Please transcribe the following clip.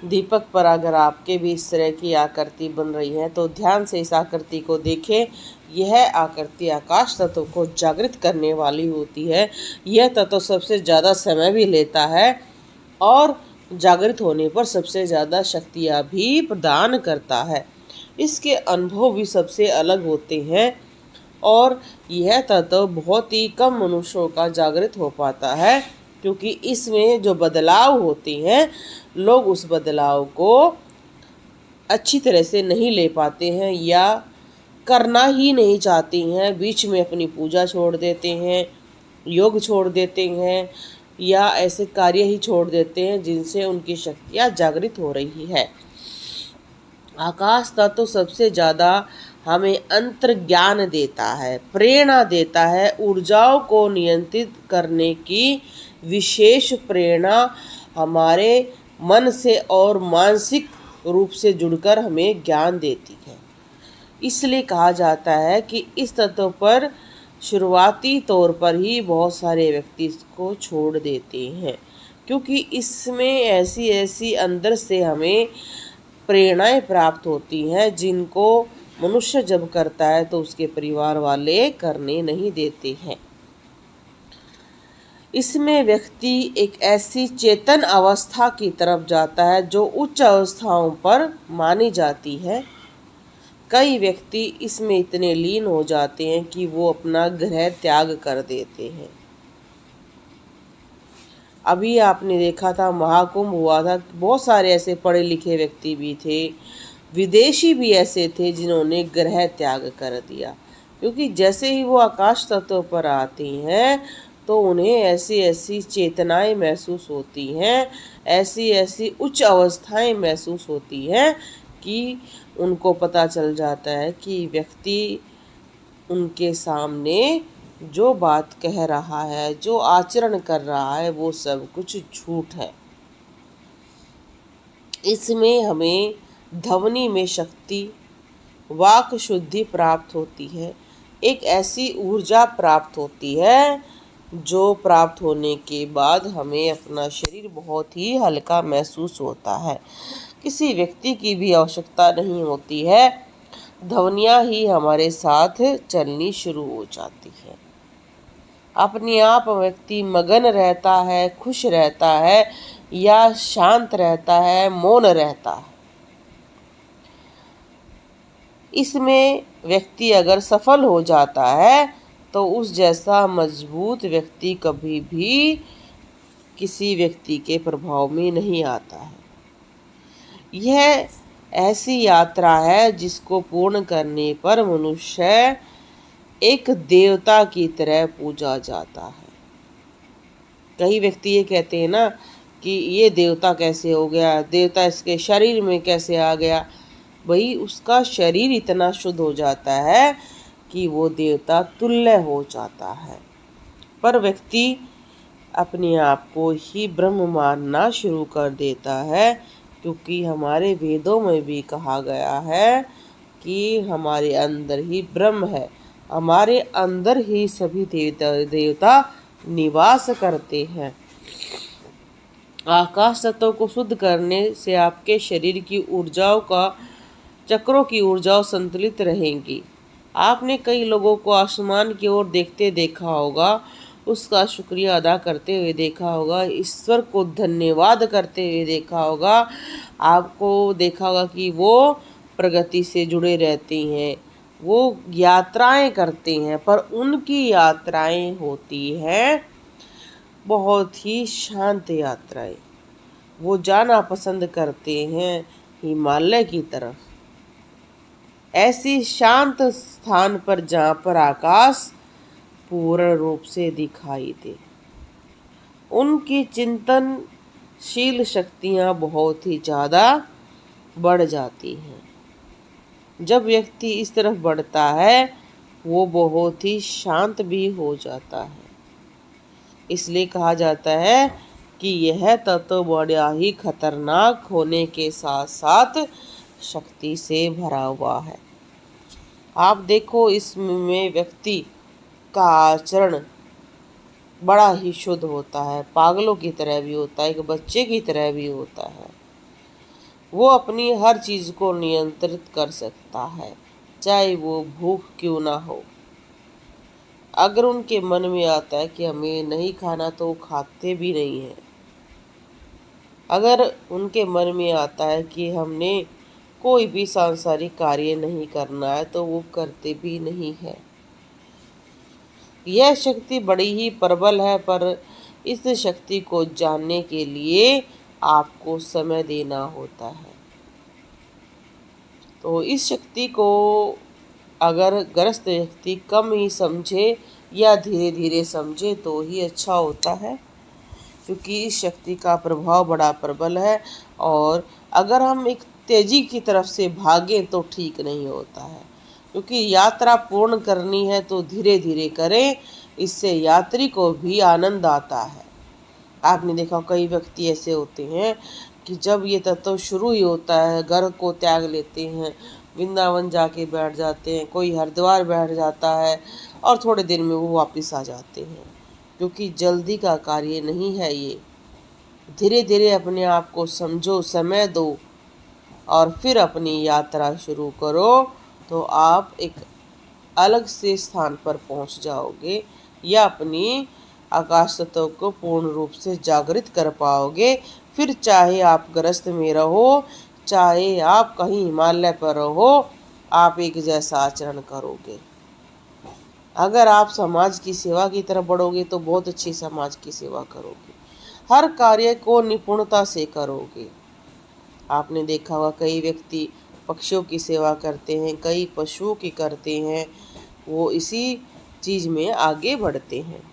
दीपक पर अगर आपके भी इस तरह की आकृति बन रही है तो ध्यान से इस आकृति को देखें। यह आकृति आकाश तत्व को जागृत करने वाली होती है। यह तत्व सबसे ज़्यादा समय भी लेता है और जागृत होने पर सबसे ज़्यादा शक्तियाँ भी प्रदान करता है। इसके अनुभव भी सबसे अलग होते हैं और यह तत्व बहुत ही कम मनुष्यों का जागृत हो पाता है, क्योंकि इसमें जो बदलाव होते हैं लोग उस बदलाव को अच्छी तरह से नहीं ले पाते हैं या करना ही नहीं चाहते हैं। बीच में अपनी पूजा छोड़ देते हैं, योग छोड़ देते हैं या ऐसे कार्य ही छोड़ देते हैं जिनसे उनकी शक्तियाँ जागृत हो रही है। आकाश तत्व सबसे ज़्यादा हमें अंतर्ज्ञान देता है, प्रेरणा देता है। ऊर्जाओं को नियंत्रित करने की विशेष प्रेरणा हमारे मन से और मानसिक रूप से जुड़कर हमें ज्ञान देती है। इसलिए कहा जाता है कि इस तत्व पर शुरुआती तौर पर ही बहुत सारे व्यक्ति इसको छोड़ देते हैं, क्योंकि इसमें ऐसी ऐसी अंदर से हमें प्रेरणाएं प्राप्त होती हैं जिनको मनुष्य जब करता है तो उसके परिवार वाले करने नहीं देते हैं। इसमें व्यक्ति एक ऐसी चेतन अवस्था की तरफ जाता है जो उच्च अवस्थाओं पर मानी जाती है। कई व्यक्ति इसमें इतने लीन हो जाते हैं कि वो अपना ग्रह त्याग कर देते हैं। अभी आपने देखा था महाकुंभ हुआ था, बहुत सारे ऐसे पढ़े लिखे व्यक्ति भी थे, विदेशी भी ऐसे थे जिन्होंने ग्रह त्याग कर दिया, क्योंकि जैसे ही वो आकाश तत्व पर आते हैं तो उन्हें ऐसी ऐसी चेतनाएं महसूस होती हैं, ऐसी ऐसी उच्च अवस्थाएं महसूस होती हैं कि उनको पता चल जाता है कि व्यक्ति उनके सामने जो बात कह रहा है, जो आचरण कर रहा है, वो सब कुछ झूठ है। इसमें हमें ध्वनि में शक्ति, वाक शुद्धि प्राप्त होती है। एक ऐसी ऊर्जा प्राप्त होती है जो प्राप्त होने के बाद हमें अपना शरीर बहुत ही हल्का महसूस होता है। किसी व्यक्ति की भी आवश्यकता नहीं होती है, ध्वनियाँ ही हमारे साथ चलनी शुरू हो जाती है। अपने आप व्यक्ति मगन रहता है, खुश रहता है या शांत रहता है, मौन रहता है। इसमें व्यक्ति अगर सफल हो जाता है तो उस जैसा मजबूत व्यक्ति कभी भी किसी व्यक्ति के प्रभाव में नहीं आता है। यह ऐसी यात्रा है जिसको पूर्ण करने पर मनुष्य एक देवता की तरह पूजा जाता है। कई व्यक्ति ये कहते हैं ना कि ये देवता कैसे हो गया, देवता इसके शरीर में कैसे आ गया। भाई उसका शरीर इतना शुद्ध हो जाता है कि वो देवता तुल्य हो जाता है, पर व्यक्ति अपने आप को ही ब्रह्म मानना शुरू कर देता है, क्योंकि हमारे वेदों में भी कहा गया है कि हमारे अंदर ही ब्रह्म है, हमारे अंदर ही सभी देवता निवास करते हैं। आकाश तत्व को शुद्ध करने से आपके शरीर की ऊर्जाओं का चक्रों की ऊर्जाएं संतुलित रहेंगी। आपने कई लोगों को आसमान की ओर देखते देखा होगा, उसका शुक्रिया अदा करते हुए देखा होगा, ईश्वर को धन्यवाद करते हुए देखा होगा। आपको देखा होगा कि वो प्रगति से जुड़े रहते हैं, वो यात्राएं करते हैं, पर उनकी यात्राएं होती हैं बहुत ही शांत यात्राएं। वो जाना पसंद करते हैं हिमालय की तरफ, ऐसी शांत स्थान पर जहाँ पर आकाश पूर्ण रूप से दिखाई दे। उनकी चिंतनशील शक्तियाँ बहुत ही ज़्यादा बढ़ जाती हैं। जब व्यक्ति इस तरफ बढ़ता है वो बहुत ही शांत भी हो जाता है। इसलिए कहा जाता है कि यह तत्व बड़ा ही खतरनाक होने के साथ साथ शक्ति से भरा हुआ है। आप देखो इसमें व्यक्ति का आचरण बड़ा ही शुद्ध होता है, पागलों की तरह भी होता है, एक बच्चे की तरह भी होता है। वो अपनी हर चीज़ को नियंत्रित कर सकता है, चाहे वो भूख क्यों ना हो। अगर उनके मन में आता है कि हमें नहीं खाना तो वो खाते भी नहीं हैं। अगर उनके मन में आता है कि हमने कोई भी सांसारिक कार्य नहीं करना है तो वो करते भी नहीं है। यह शक्ति बड़ी ही प्रबल है, पर इस शक्ति को जानने के लिए आपको समय देना होता है। तो इस शक्ति को अगर ग्रस्त व्यक्ति कम ही समझे या धीरे धीरे समझे तो ही अच्छा होता है, क्योंकि इस शक्ति का प्रभाव बड़ा प्रबल है। और अगर हम एक तेजी की तरफ से भागें तो ठीक नहीं होता है, क्योंकि यात्रा पूर्ण करनी है तो धीरे धीरे करें, इससे यात्री को भी आनंद आता है। आपने देखा कई व्यक्ति ऐसे होते हैं कि जब ये तत्व शुरू ही होता है घर को त्याग लेते हैं, वृंदावन जाके बैठ जाते हैं, कोई हरिद्वार बैठ जाता है और थोड़े दिन में वो वापस आ जाते हैं, क्योंकि जल्दी का कार्य नहीं है ये। धीरे धीरे अपने आप को समझो, समय दो और फिर अपनी यात्रा शुरू करो, तो आप एक अलग से स्थान पर पहुंच जाओगे या अपनी आकाश तत्व को पूर्ण रूप से जागृत कर पाओगे। फिर चाहे आप गृहस्थ में रहो, चाहे आप कहीं हिमालय पर रहो, आप एक जैसा आचरण करोगे। अगर आप समाज की सेवा की तरफ बढ़ोगे तो बहुत अच्छी समाज की सेवा करोगे, हर कार्य को निपुणता से करोगे। आपने देखा होगा कई व्यक्ति पक्षियों की सेवा करते हैं, कई पशुओं की करते हैं, वो इसी चीज़ में आगे बढ़ते हैं।